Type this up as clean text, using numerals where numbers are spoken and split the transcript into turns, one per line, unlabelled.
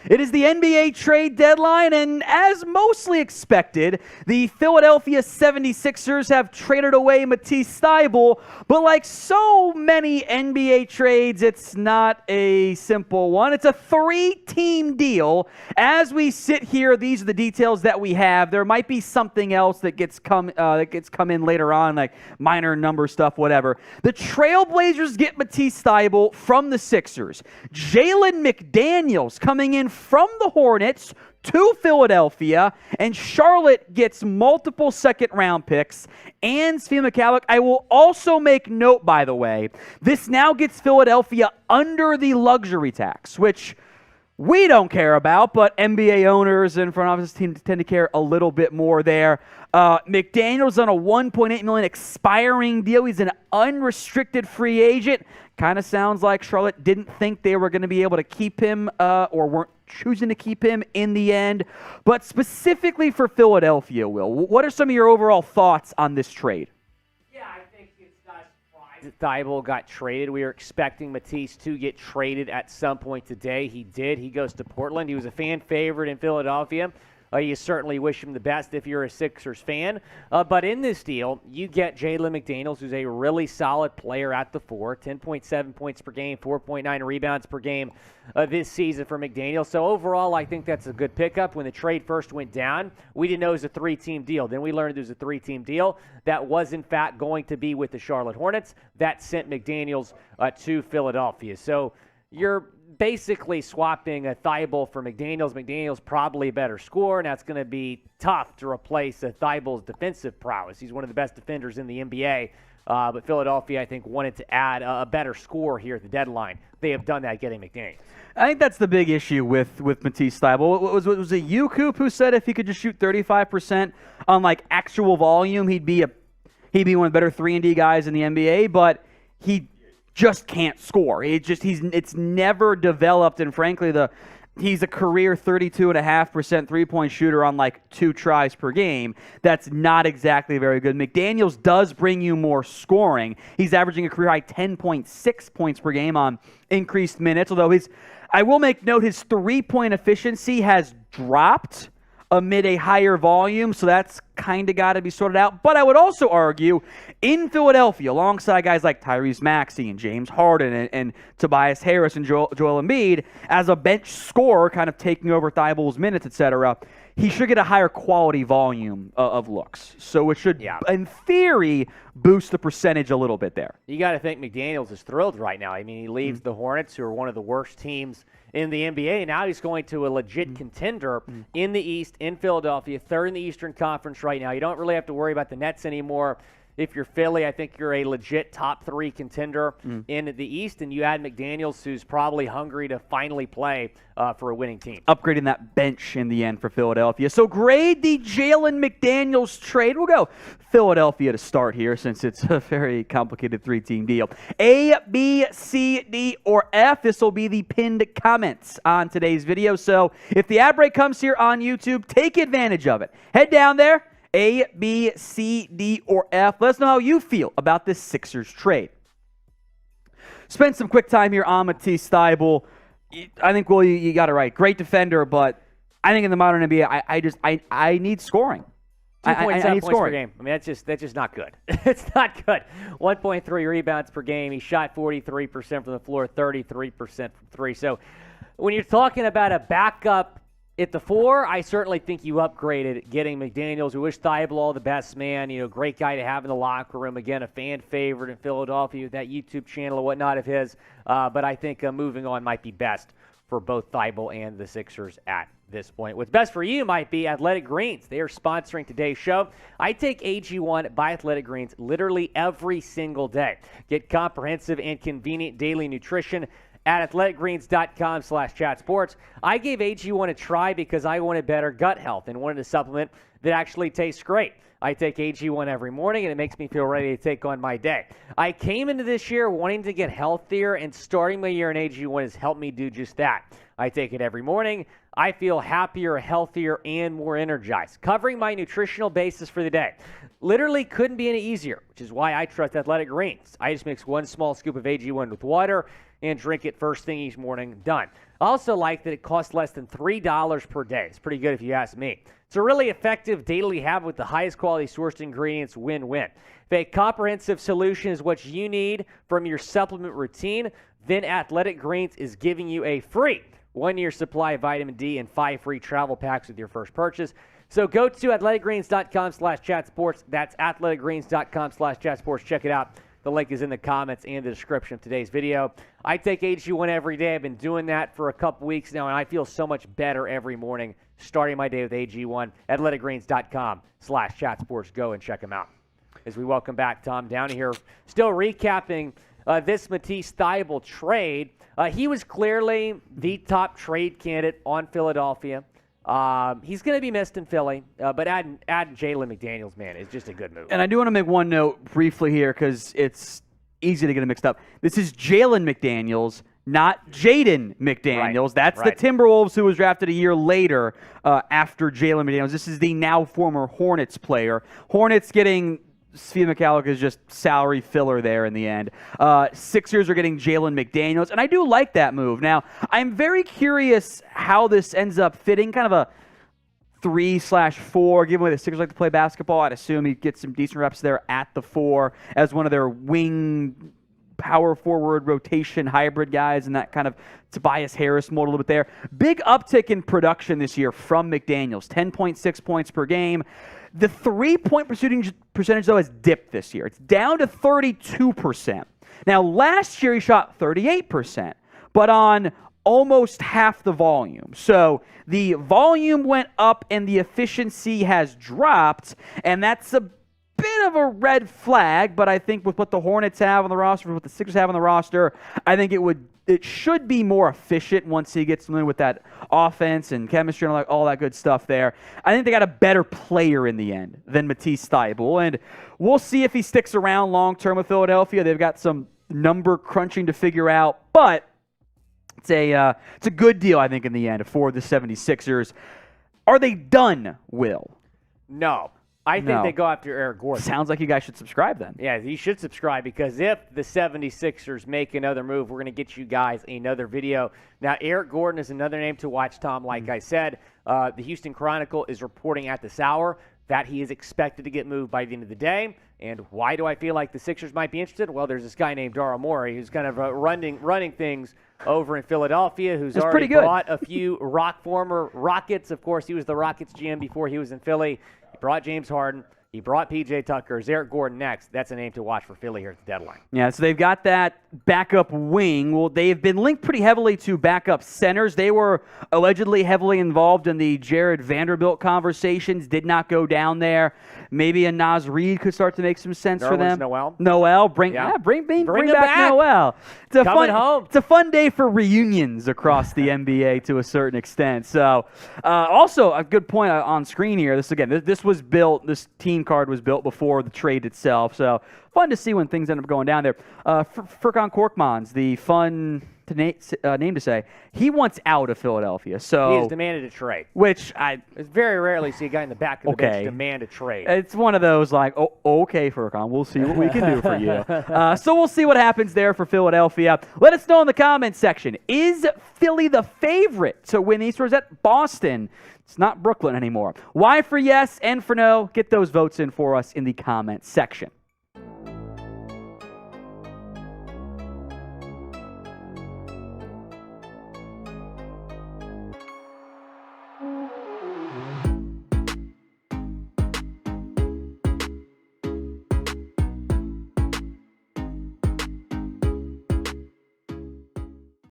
It is the NBA trade deadline, and as mostly expected, the Philadelphia 76ers have traded away Matisse Thybulle, but like so many NBA trades, it's not a simple one. It's a 3-team deal. As we sit here, these are the details that we have. There might be something else that gets come in later on, like minor number stuff, whatever. The Trailblazers get Matisse Thybulle from the Sixers. Jalen McDaniels coming in from the Hornets to Philadelphia, and Charlotte gets multiple second-round picks and Svi Mykhailiuk. I will also make note, by the way, this now gets Philadelphia under the luxury tax, which we don't care about, but NBA owners and front office teams tend to care a little bit more there. McDaniels on a $1.8 million expiring deal. He's an unrestricted free agent. Kind of sounds like Charlotte didn't think they were going to be able to keep him or weren't choosing to keep him in the end. But specifically for Philadelphia, Will, what are some of your overall thoughts on this trade?
Yeah, I think it's not a surprise that Thybulle got traded. We were expecting Matisse to get traded at some point today. He did. He goes to Portland. He was a fan favorite in Philadelphia. You certainly wish him the best if you're a Sixers fan. But in this deal, you get Jalen McDaniels, who's a really solid player at the 4, 10.7 points per game, 4.9 rebounds per game this season for McDaniels. So overall, I think that's a good pickup. When the trade first went down, we didn't know it was a 3-team deal. Then we learned it was a 3-team deal. That was, in fact, going to be with the Charlotte Hornets. That sent McDaniels to Philadelphia. So you're basically swapping a Thybulle for McDaniels. McDaniels probably a better scorer, and that's going to be tough to replace Thybulle's defensive prowess. He's one of the best defenders in the NBA, but Philadelphia, I think, wanted to add a better score here at the deadline. They have done that getting McDaniels.
I think that's the big issue with Matisse Thybulle. Was it you, Coop, who said if he could just shoot 35% on like actual volume, he'd be one of the better 3-and-D guys in the NBA, but he just can't score. It's never developed, and frankly, he's a career 32.5% three-point shooter on like 2 tries per game. That's not exactly very good. McDaniels does bring you more scoring. He's averaging a career high 10.6 points per game on increased minutes, although I will make note his three-point efficiency has dropped amid a higher volume, so that's kind of got to be sorted out. But I would also argue, in Philadelphia, alongside guys like Tyrese Maxey and James Harden and Tobias Harris and Joel Embiid, as a bench scorer kind of taking over Thybulle's minutes, etc., he should get a higher quality volume of looks. So it should, in theory, boost the percentage a little bit there.
You got to think McDaniels is thrilled right now. I mean, he leaves the Hornets, who are one of the worst teams in the NBA. Now he's going to a legit contender in the East, in Philadelphia, 3rd in the Eastern Conference right now. You don't really have to worry about the Nets anymore. If you're Philly, I think you're a legit top 3 contender in the East, and you add McDaniels, who's probably hungry to finally play for a winning team.
Upgrading that bench in the end for Philadelphia. So grade the Jalen McDaniels trade. We'll go Philadelphia to start here since it's a very complicated 3-team deal. A, B, C, D, or F. This will be the pinned comments on today's video. So if the ad break comes here on YouTube, take advantage of it. Head down there. A, B, C, D, or F. Let us know how you feel about this Sixers trade. Spend some quick time here on Matisse Thybulle. I think, Will, you got it right. Great defender, but I think in the modern NBA, I need scoring.
2.7 points per game. I mean, that's just not good. It's not good. 1.3 rebounds per game. He shot 43% from the floor, 33% from 3. So when you're talking about a backup at the 4, I certainly think you upgraded getting McDaniels. We wish Thybulle all the best, man. You know, great guy to have in the locker room. Again, a fan favorite in Philadelphia with that YouTube channel and whatnot of his. But I think moving on might be best for both Thybulle and the Sixers at this point. What's best for you might be Athletic Greens. They are sponsoring today's show. I take AG1 by Athletic Greens literally every single day. Get comprehensive and convenient daily nutrition at athleticgreens.com/chatsports. I gave AG1 a try because I wanted better gut health and wanted a supplement that actually tastes great. I take AG1 every morning, and it makes me feel ready to take on my day. I came into this year wanting to get healthier, and starting my year in AG1 has helped me do just that. I take it every morning. I feel happier, healthier, and more energized. Covering my nutritional basis for the day. Literally couldn't be any easier, which is why I trust Athletic Greens. I just mix 1 small scoop of AG1 with water and drink it first thing each morning. Done. I also like that it costs less than $3 per day. It's pretty good if you ask me. It's a really effective daily habit with the highest quality sourced ingredients. Win-win. If a comprehensive solution is what you need from your supplement routine, then Athletic Greens is giving you a free 1-year supply of vitamin D and 5 free travel packs with your first purchase. So go to athleticgreens.com/chatsports. That's athleticgreens.com/chatsports. Check it out. The link is in the comments and the description of today's video. I take AG1 every day. I've been doing that for a couple weeks now, and I feel so much better every morning starting my day with AG1. athleticgreens.com/chatsports. Go and check them out. As we welcome back Tom Downey here, still recapping this Matisse Thybulle trade. He was clearly the top trade candidate on Philadelphia. He's going to be missed in Philly, but adding Jalen McDaniels, man, is just a good move.
And I do want to make one note briefly here because it's easy to get it mixed up. This is Jalen McDaniels, not Jaden McDaniels.
Right.
That's the Timberwolves who was drafted a year later after Jalen McDaniels. This is the now former Hornets player. Hornets getting Svi Mykhailiuk is just salary filler there in the end. Sixers are getting Jalen McDaniels, and I do like that move. Now, I'm very curious how this ends up fitting, kind of a 3/4, given the way the Sixers like to play basketball. I'd assume he gets some decent reps there at the 4 as one of their wing power forward rotation hybrid guys and that kind of Tobias Harris mold a little bit there. Big uptick in production this year from McDaniels, 10.6 points per game. The 3-point percentage, though, has dipped this year. It's down to 32%. Now, last year he shot 38%, but on almost half the volume. So the volume went up and the efficiency has dropped, and that's a bit of a red flag, but I think with what the Hornets have on the roster, with what the Sixers have on the roster, I think it should be more efficient once he gets familiar with that offense and chemistry and all that good stuff there. I think they got a better player in the end than Matisse Thybulle, and we'll see if he sticks around long-term with Philadelphia. They've got some number crunching to figure out, but it's a good deal, I think, in the end for the 76ers. Are they done, Will?
No. I think they go after Eric Gordon.
Sounds like you guys should subscribe then.
Yeah, you should subscribe because if the 76ers make another move, we're going to get you guys another video. Now, Eric Gordon is another name to watch, Tom. Like I said, the Houston Chronicle is reporting at this hour that he is expected to get moved by the end of the day. And why do I feel like the Sixers might be interested? Well, there's this guy named Daryl Morey who's kind of running things over in Philadelphia, who's already brought a few former Rockets. Of course, he was the Rockets GM before he was in Philly. He brought James Harden. He brought P.J. Tucker. Is Eric Gordon next? That's a name to watch for Philly here at the deadline.
Yeah, so they've got that backup wing. Well, they've been linked pretty heavily to backup centers. They were allegedly heavily involved in the Jared Vanderbilt conversations. Did not go down there. Maybe a Naz Reid could start to make some sense for them. Noel. Bring back Noel. It's a fun day for reunions across the NBA to a certain extent. So, also a good point on screen here. This was built. This team card was built before the trade itself. So fun to see when things end up going down there. Furkan Korkmaz, the fun name to say, he wants out of Philadelphia. So
he has demanded a trade.
Which
it's very rarely see a guy in the back of the bench demand a trade.
It's one of those like, okay, Furkan, we'll see what we can do for you. So we'll see what happens there for Philadelphia. Let us know in the comments section. Is Philly the favorite to win the East, or is that Boston? It's not Brooklyn anymore. Why for yes and for no? Get those votes in for us in the comments section.